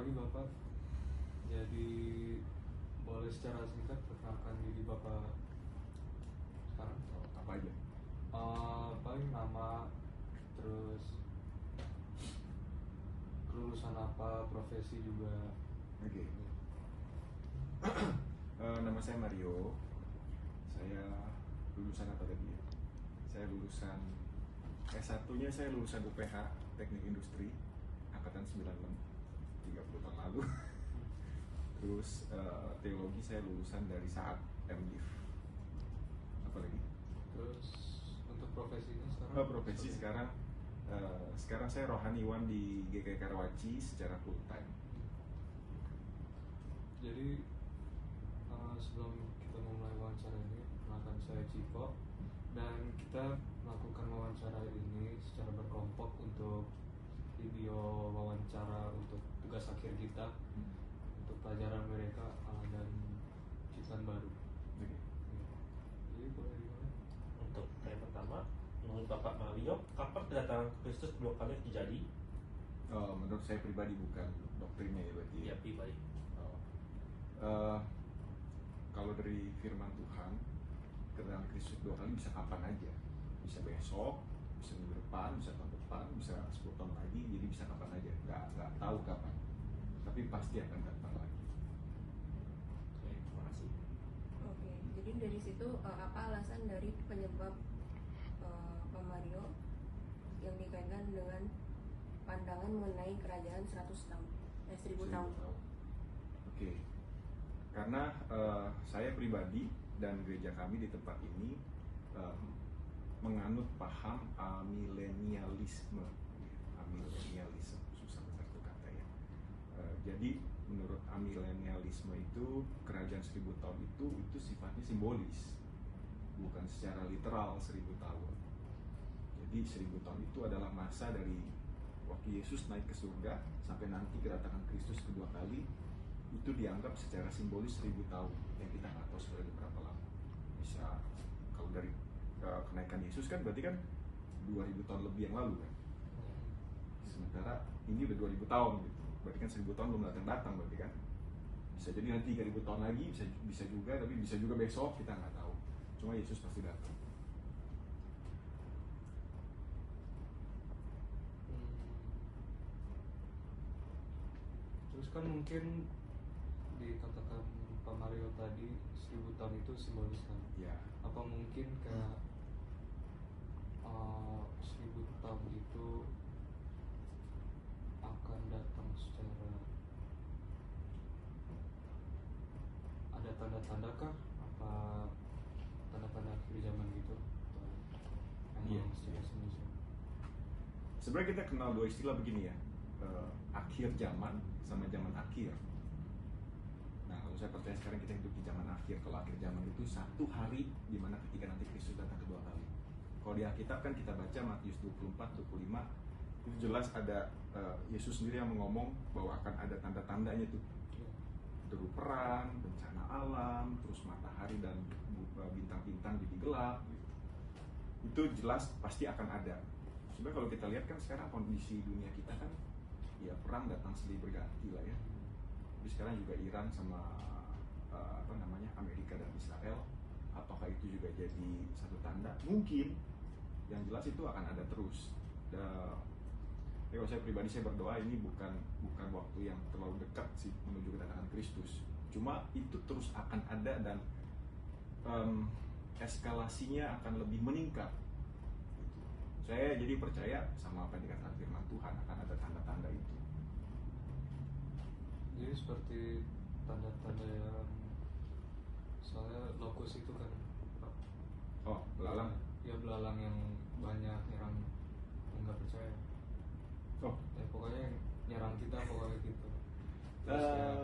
pagi Bapak. Jadi boleh secara singkat perkenalkan diri Bapak sekarang? Apa aja? Paling nama, terus kelulusan apa, profesi juga. Oke. Nama saya Mario. Saya lulusan apa tadi ya? Saya lulusan S1-nya saya lulusan UPH Teknik Industri angkatan 96, 30 tahun lalu. Terus teologi saya lulusan dari saat MDiv. Apa lagi? Terus untuk profesinya sekarang? Profesi sekarang saya rohaniwan di GKI Karawaci secara full time. Jadi sebelum kita memulai wawancara ini, perkenalkan saya Ciko, dan kita melakukan wawancara ini secara berkelompok untuk video wawancara untuk tugas akhir kita untuk pelajaran mereka dan ciptaan baru. Oke. Jadi boleh dimulai. Untuk yang pertama, menurut Bapak Mario, kapan kedatangan Kristus kedua kali terjadi? Menurut saya pribadi, bukan doktrinnya ya berarti. Ya, pribadi. Kalau dari firman Tuhan, kedatangan Kristus dua kali bisa kapan aja, bisa besok, bisa minggu depan, bisa tahun depan, bisa 10 tahun lagi, jadi bisa kapan aja, nggak tahu kapan, tapi pasti akan datang lagi. Oke, terima kasih. Oke, jadi dari situ apa alasan dari penyebab Pak Mario yang dikaitkan dengan pandangan mengenai kerajaan 100 tahun, 1000 tahun? Oke. Karena saya pribadi dan gereja kami di tempat ini menganut paham amilenialisme. Amilenialisme, susah benar itu kata ya. Jadi menurut amilenialisme itu kerajaan 1000 tahun itu sifatnya simbolis, bukan secara literal 1000 tahun. Jadi 1000 tahun itu adalah masa dari waktu Yesus naik ke surga sampai nanti kedatangan Kristus kedua kali. Itu dianggap secara simbolis 1000 tahun yang kita nggak tahu sebenarnya berapa lama. Bisa kalau dari kenaikan Yesus kan berarti kan 2000 tahun lebih yang lalu kan. Sementara ini udah 2000 tahun gitu. Berarti kan 1000 tahun belum datang berarti kan. Bisa jadi nanti 3000 tahun lagi, bisa juga, tapi bisa juga besok, kita nggak tahu. Cuma Yesus pasti datang. Terus kan mungkin dikatakan Pak Mario tadi 1000 tahun itu simbolis kan? Ya. Apa mungkin kayak 1000 tahun itu akan datang secara ada tanda-tanda kah? Apa tanda-tanda akhir zaman gitu? Atau Iya. secara simbolis? Sebenarnya kita kenal dua istilah begini ya, akhir zaman sama zaman akhir. Nah, kalau saya percaya sekarang kita hidup di zaman akhir. Kalau akhir zaman itu satu hari di mana ketika nanti Kristus datang kedua kali. Kalau di Alkitab kan kita baca Matius 24, 25, itu jelas ada Yesus sendiri yang mengomong bahwa akan ada tanda-tandanya tuh. Deru perang, bencana alam, terus matahari dan bintang-bintang jadi gelap gitu. Itu jelas pasti akan ada. Sebenarnya kalau kita lihat kan sekarang kondisi dunia kita kan ya perang datang silih berganti lah ya. Tapi sekarang juga Iran sama Amerika dan Israel, apakah itu juga jadi satu tanda? Mungkin. Yang jelas itu akan ada terus. Kalau saya pribadi saya berdoa ini bukan waktu yang terlalu dekat sih menuju kedatangan Kristus. Cuma itu terus akan ada dan eskalasinya akan lebih meningkat. Saya jadi percaya sama apa yang dikatakan firman Tuhan, akan ada tanda-tanda itu. Jadi seperti tanda-tanda yang soalnya lokus itu kan Pak. Oh, belalang. Ya belalang yang banyak nyerang yang nggak percaya. Oh, Ya pokoknya yang nyerang kita pokoknya gitu. Terus ya,